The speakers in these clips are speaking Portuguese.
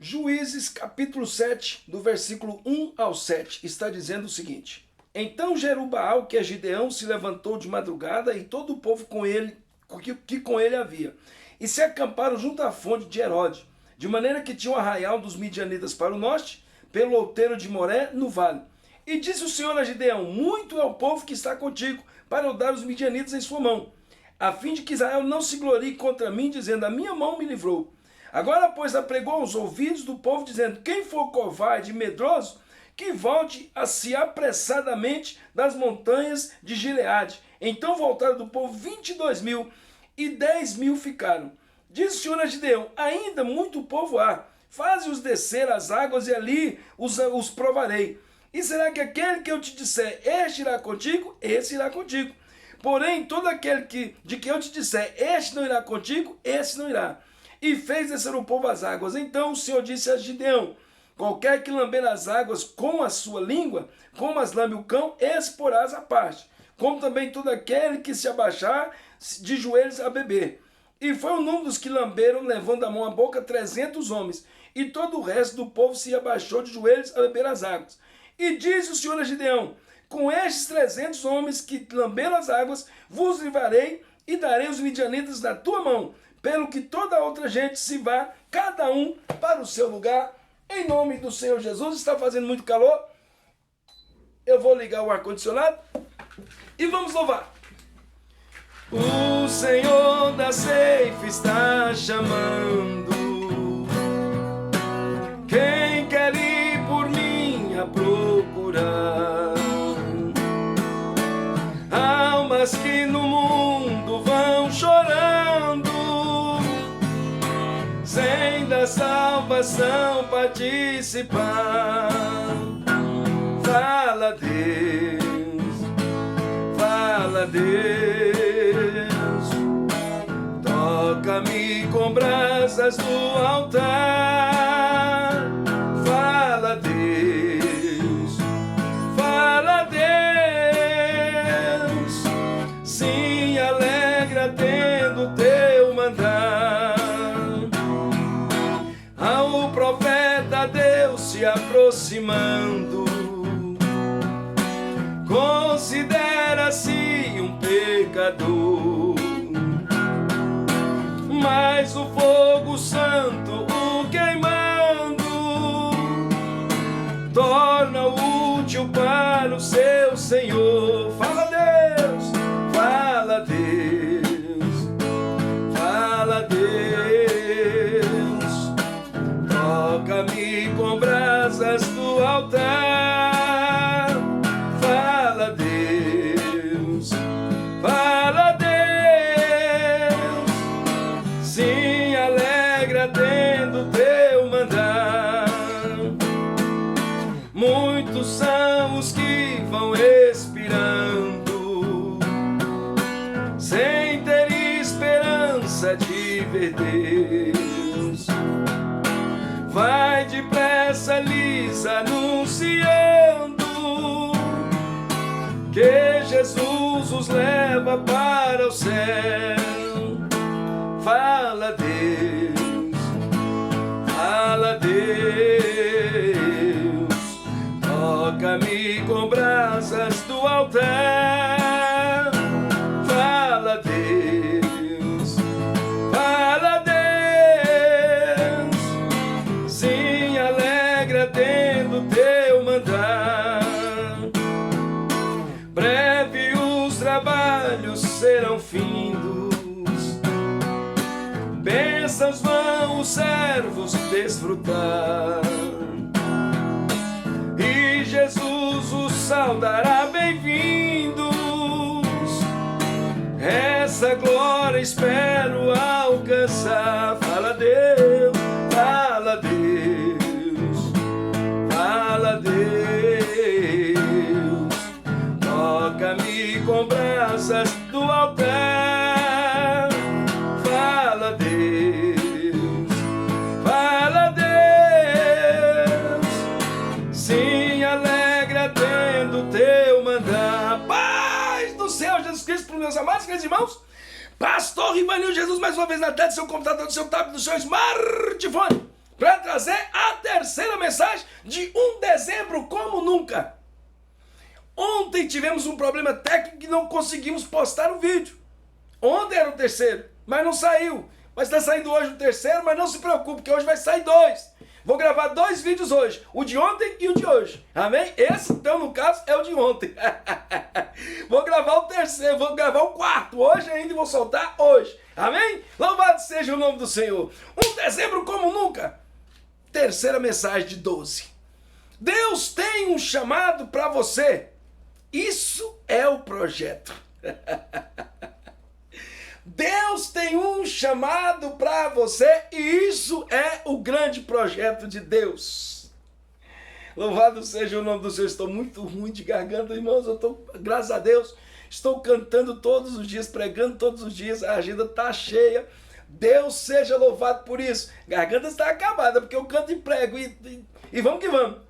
Juízes capítulo 7, do versículo 1 ao 7, está dizendo o seguinte: Então Jerubaal, que é Gideão, se levantou de madrugada e todo o povo com ele, que com ele havia, e se acamparam junto à fonte de Herode, de maneira que tinha o arraial dos midianitas para o norte, pelo outeiro de Moré, no vale. E disse o Senhor a Gideão: Muito é o povo que está contigo, para eu dar os midianitas em sua mão, a fim de que Israel não se glorie contra mim, dizendo: A minha mão me livrou. Agora, pois, apregou aos ouvidos do povo, dizendo: Quem for covarde e medroso, que volte a se apressadamente das montanhas de Gileade. Então voltaram do povo 22.000, e 10.000 ficaram. Diz o Senhor a Gideão: Ainda muito povo há, faze-os descer as águas, e ali os provarei. E será que aquele que eu te disser, este irá contigo, esse irá contigo. Porém, todo aquele de que eu te disser, este não irá contigo, esse não irá. E fez descer o povo às águas. Então o Senhor disse a Gideão: Qualquer que lamber as águas com a sua língua, como as lambe o cão, esse porás à parte. Como também todo aquele que se abaixar de joelhos a beber. E foi o número dos que lamberam, levando a mão à boca, 300 homens. E todo o resto do povo se abaixou de joelhos a beber as águas. E disse o Senhor a Gideão: Com estes 300 homens que lamberam as águas, vos livrarei e darei os midianitas na tua mão, pelo que toda a outra gente se vá, cada um para o seu lugar. Em nome do Senhor Jesus. Está fazendo muito calor. Eu vou ligar o ar-condicionado e vamos louvar. O Senhor da ceifa está chamando. Quem quer ir por mim a procurar? Almas que no mundo vão chorando, sem da salvação participar. Fala Deus, fala Deus, toca-me com brasas do altar. Fala Deus, fala Deus, sim, alegra tendo teu mandar. Ao profeta Deus se aproximando, considera-se um pecador, mas o fogo santo o queimando torna-o útil para o seu Senhor. Fala Deus, fala Deus, fala Deus, toca-me com brasas do altar. Fala Deus, fala Deus, sim, alegra tendo teu mandar. Muitos são os que vão expirando, sem ter esperança de ver Deus. Vai depressa lhes anunciando que Jesus os leva para o céu. Fala Deus, fala Deus, toca-me com brasas do altar. Fala Deus, fala Deus, sim, alegra tendo teu mandar. Breve os trabalhos serão findos, bênçãos vão os servos desfrutar, e Jesus os saudará bem-vindos. Essa glória espero alcançar. Fala Deus, fala Deus, fala Deus, toca-me com brasas do altar. Fala Deus, fala Deus, sim, alegra tendo teu mandar. Paz do Senhor Jesus Cristo para os meus amados, queridos irmãos. Pastor Rivanil Jesus mais uma vez na tela do seu computador, do seu tablet, do seu smartphone. para trazer a terceira mensagem de 1 de dezembro como nunca. Ontem tivemos um problema técnico que não conseguimos postar o vídeo. Ontem era o terceiro, mas não saiu. Mas está saindo hoje o terceiro, mas não se preocupe, que hoje vai sair 2. Vou gravar 2 vídeos hoje, o de ontem e o de hoje. Amém? Esse, então, no caso, é o de ontem. Vou gravar o terceiro, vou gravar o quarto hoje ainda e vou soltar hoje. Amém? Louvado seja o nome do Senhor. 1 de dezembro como nunca. Terceira mensagem de 12. Deus tem um chamado para você. Isso é o projeto. Deus tem um chamado para você e isso é o grande projeto de Deus. Louvado seja o nome do Senhor. Estou muito ruim de garganta, irmãos. Eu estou, graças a Deus, estou cantando todos os dias, pregando todos os dias. A agenda está cheia. Deus seja louvado por isso. Garganta está acabada, porque eu canto e prego. E vamos que vamos.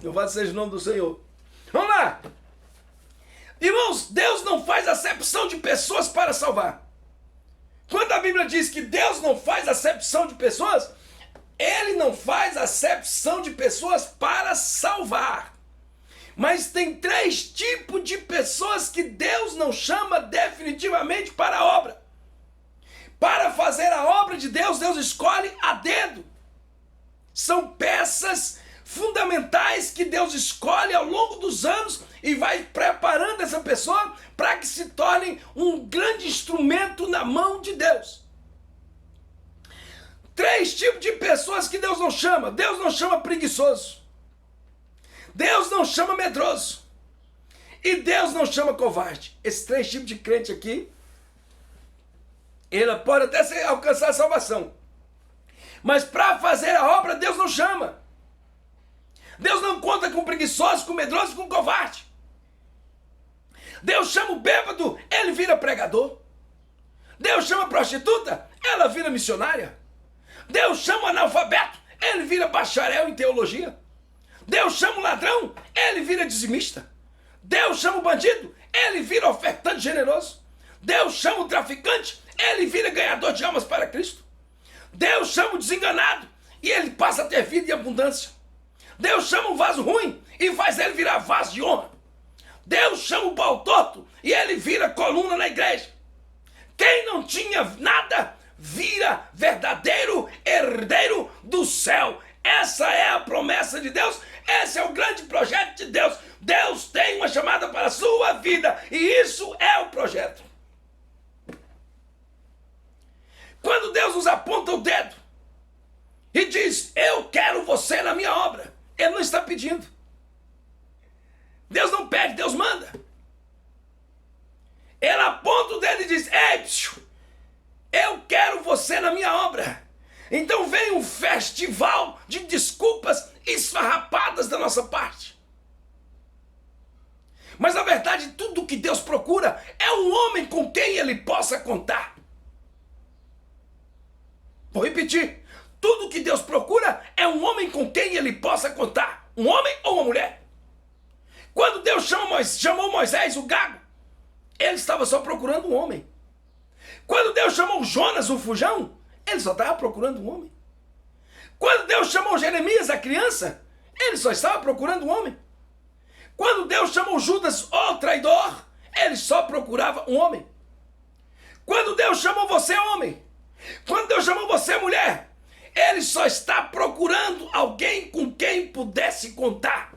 Louvado seja o nome do Senhor. Vamos lá. Irmãos, Deus não faz acepção de pessoas para salvar. Quando a Bíblia diz que Deus não faz acepção de pessoas, Ele não faz acepção de pessoas para salvar. Mas tem 3 tipos de pessoas que Deus não chama definitivamente para a obra. Para fazer a obra de Deus, Deus escolhe a dedo. São peças fundamentais que Deus escolhe ao longo dos anos e vai preparando essa pessoa para que se torne um grande instrumento na mão de Deus. 3 tipos de pessoas que Deus não chama. Deus não chama preguiçoso. Deus não chama medroso. E Deus não chama covarde. Esses 3 tipos de crente aqui, ele pode até alcançar a salvação. Mas para fazer a obra, Deus não chama. Deus não conta com preguiçoso, com medroso e com covarde. Deus chama o bêbado, ele vira pregador. Deus chama a prostituta, ela vira missionária. Deus chama o analfabeto, ele vira bacharel em teologia. Deus chama o ladrão, ele vira dizimista. Deus chama o bandido, ele vira ofertante generoso. Deus chama o traficante, ele vira ganhador de almas para Cristo. Deus chama o desenganado e ele passa a ter vida e abundância. Deus chama um vaso ruim e faz ele virar vaso de honra. Deus chama o pau torto e ele vira coluna na igreja. Quem não tinha nada, vira verdadeiro herdeiro do céu. Essa é a promessa de Deus, esse é o grande projeto de Deus. Deus tem uma chamada para a sua vida e isso é o projeto. Quando Deus nos aponta o dedo e diz, eu quero você na minha obra, Ele não está pedindo. Deus não pede, Deus manda. Ele aponta o dedo e diz, ei, eu quero você na minha obra. Então vem um festival de desculpas esfarrapadas da nossa parte. Mas na verdade tudo que Deus procura é um homem com quem Ele possa contar. Vou repetir. Tudo que Deus procura é um homem com quem Ele possa contar. Um homem ou uma mulher. Quando Deus chamou Moisés, o gago, Ele estava só procurando um homem. Quando Deus chamou Jonas, o fujão, Ele só estava procurando um homem. Quando Deus chamou Jeremias, a criança, Ele só estava procurando um homem. Quando Deus chamou Judas, o traidor, Ele só procurava um homem. Quando Deus chamou você, homem, quando Deus chamou você, mulher, Ele só está procurando alguém com quem pudesse contar.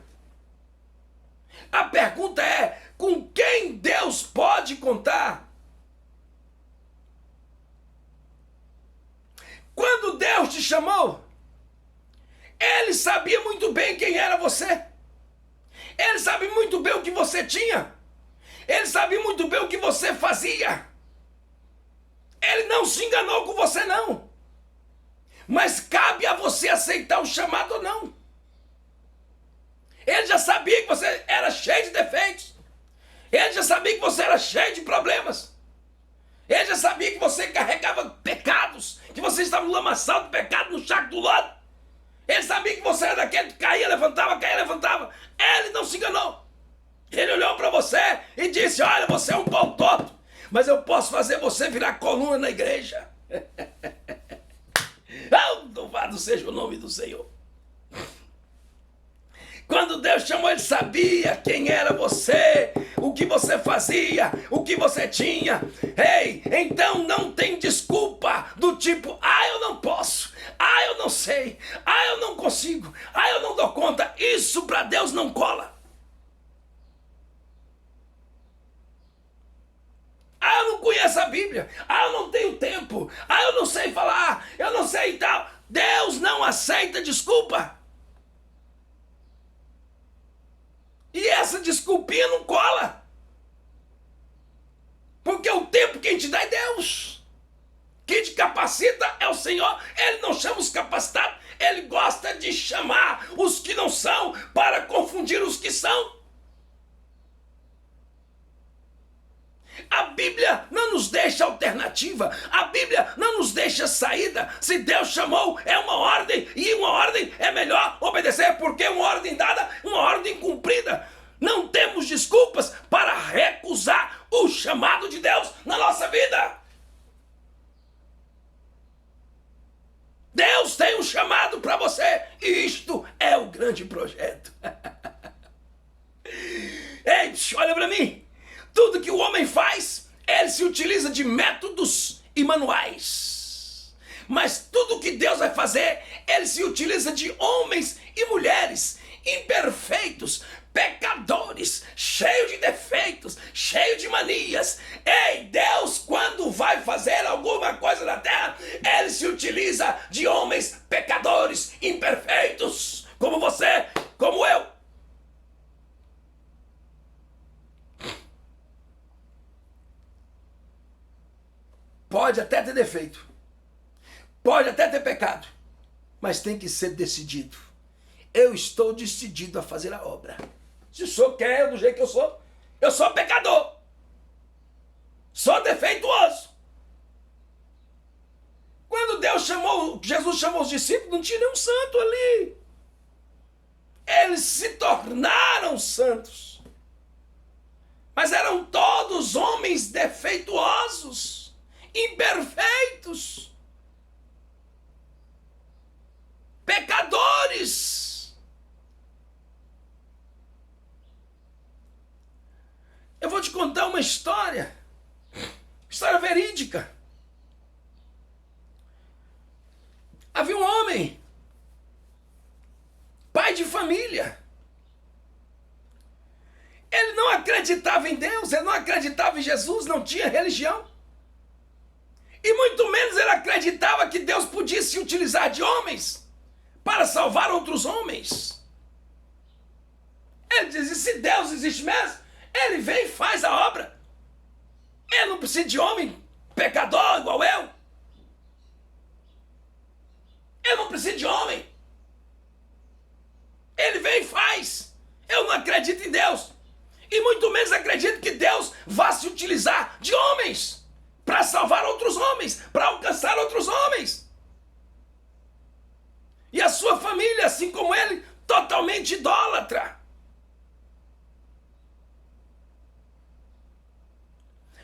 A pergunta é, com quem Deus pode contar? Quando Deus te chamou, Ele sabia muito bem quem era você. Ele sabia muito bem o que você tinha. Ele sabia muito bem o que você fazia. Ele não se enganou com você, não. Mas cabe a você aceitar o chamado ou não. Ele já sabia que você era cheio de defeitos. Ele já sabia que você era cheio de problemas. Ele já sabia que você carregava pecados, que você estava no lamaçal do pecado, no charco do lodo. Ele sabia que você era daquele que caía, levantava, caía, levantava. Ele não se enganou. Ele olhou para você e disse, olha, você é um pau torto, mas eu posso fazer você virar coluna na igreja. Louvado seja o nome do Senhor. Quando Deus chamou, Ele sabia quem era você, o que você fazia, o que você tinha. Ei, então não tem desculpa do tipo, eu não posso, eu não sei, eu não consigo, eu não dou conta. Isso para Deus não cola. Eu não conheço a Bíblia, eu não tenho tempo, eu não sei falar, eu não sei e tal. Deus não aceita desculpa. E essa desculpinha não cola. Porque o tempo que a gente dá é Deus. Quem te capacita é o Senhor. Ele não chama os capacitados. Ele gosta de chamar os que não são para confundir os que são. A Bíblia não nos deixa alternativa. A Bíblia não nos deixa saída. Se Deus chamou, é uma ordem. E uma ordem é melhor obedecer, porque uma ordem dada, uma ordem cumprida. Não temos desculpas para recusar o chamado de Deus na nossa vida. Deus tem um chamado para você. E isto é o grande projeto. Ei, olha para mim. Tudo que o homem faz, ele se utiliza de métodos e manuais. Mas tudo que Deus vai fazer, ele se utiliza de homens e mulheres imperfeitos, pecadores, cheios de defeitos, cheios de manias. Ei, Deus, quando vai fazer alguma coisa na terra, ele se utiliza de homens pecadores, imperfeitos, como você, como eu. Pode até ter defeito, pode até ter pecado, mas tem que ser decidido. Eu estou decidido a fazer a obra. Se o senhor quer, do jeito que eu sou pecador, sou defeituoso. Quando Jesus chamou os discípulos, não tinha nenhum santo ali. Eles se tornaram santos, mas eram todos homens defeituosos, imperfeitos, pecadores. Eu vou te contar uma história verídica. Havia um homem, pai de família. Ele não acreditava em Deus, ele não acreditava em Jesus, não tinha religião. E muito menos ele acreditava que Deus podia se utilizar de homens para salvar outros homens. Ele dizia, se Deus existe mesmo, ele vem e faz a obra. Ele não precisa de homem pecador igual eu. Eu não preciso de homem. Ele vem e faz. Eu não acredito em Deus. E muito menos acredito que Deus vá se utilizar de homens para salvar outros homens, para alcançar outros homens. E a sua família, assim como ele, totalmente idólatra.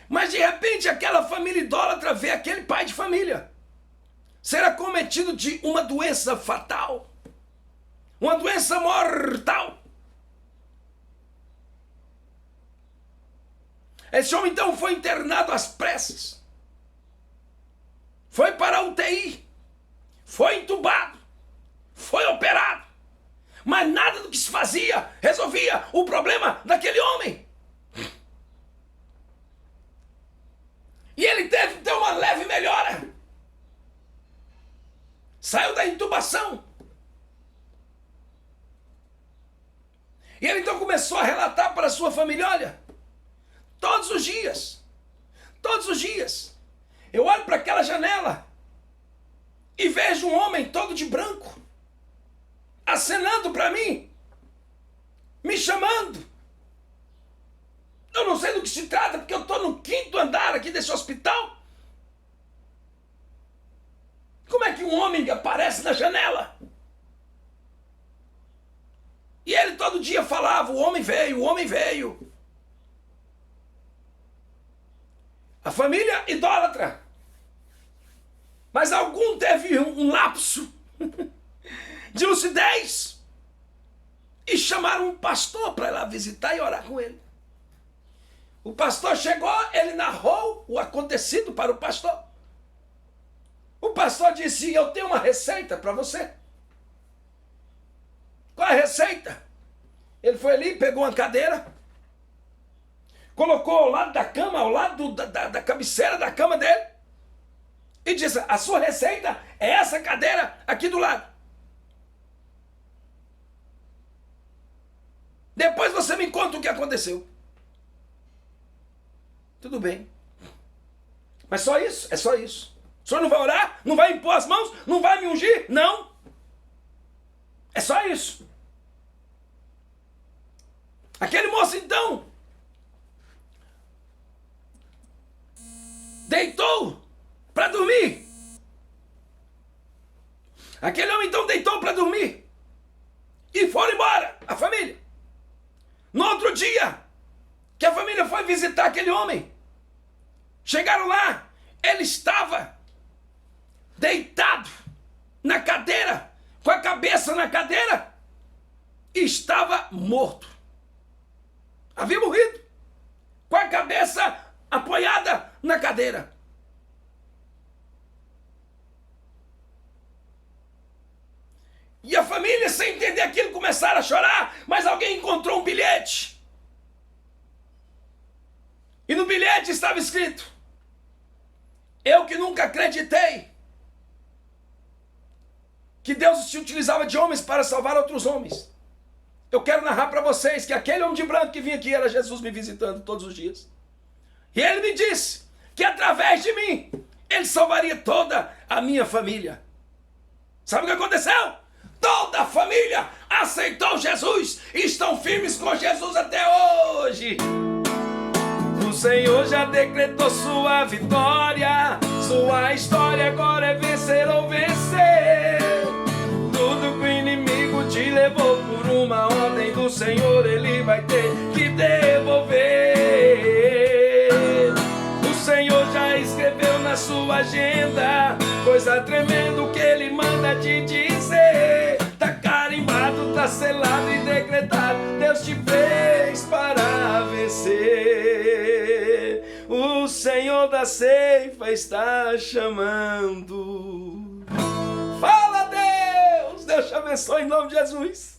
Mas de repente aquela família idólatra vê aquele pai de família ser acometido de uma doença fatal, uma doença mortal. Esse homem então foi internado às pressas, foi para a UTI, foi entubado, foi operado, mas nada do que se fazia resolvia o problema daquele homem. E ele teve então uma leve melhora, saiu da intubação, e ele então começou a relatar para a sua família, olha, todos os dias, eu olho para aquela janela e vejo um homem todo de branco, acenando para mim, me chamando. Eu não sei do que se trata, porque eu estou no 5º andar aqui desse hospital. Como é que um homem aparece na janela? E ele todo dia falava, o homem veio, o homem veio. A família idólatra. Mas algum teve um lapso de lucidez. E chamaram um pastor para ir lá visitar e orar com ele. O pastor chegou, ele narrou o acontecido para o pastor. O pastor disse: eu tenho uma receita para você. Qual é a receita? Ele foi ali, pegou uma cadeira, colocou ao lado da cama, ao lado da cabeceira da cama dele, e disse: a sua receita é essa cadeira aqui do lado. Depois você me conta o que aconteceu. Tudo bem. Mas só isso? É só isso. O senhor não vai orar? Não vai impor as mãos? Não vai me ungir? Não. É só isso. Aquele moço então deitou para dormir. Aquele homem então deitou para dormir. E foram embora, a família. No outro dia, que a família foi visitar aquele homem, chegaram lá, ele estava deitado na cadeira, com a cabeça na cadeira, e estava morto. Havia morrido, com a cabeça apoiada na cadeira. E a família, sem entender aquilo, começaram a chorar, mas alguém encontrou um bilhete. E no bilhete estava escrito: eu que nunca acreditei que Deus se utilizava de homens para salvar outros homens. Eu quero narrar para vocês que aquele homem de branco que vinha aqui era Jesus me visitando todos os dias. E ele me disse que através de mim, ele salvaria toda a minha família. Sabe o que aconteceu? Toda a família aceitou Jesus e estão firmes com Jesus até hoje. O Senhor já decretou sua vitória. Sua história agora é vencer ou vencer. Tudo que o inimigo te levou por uma ordem do Senhor, ele vai ter que devolver. O Senhor já escreveu na sua agenda coisa tremenda que ele manda te dizer. Tá carimbado, tá selado e decretado. Deus te fez para vencer. O Senhor da ceifa está chamando. Fala, Deus! Deus te abençoe em nome de Jesus.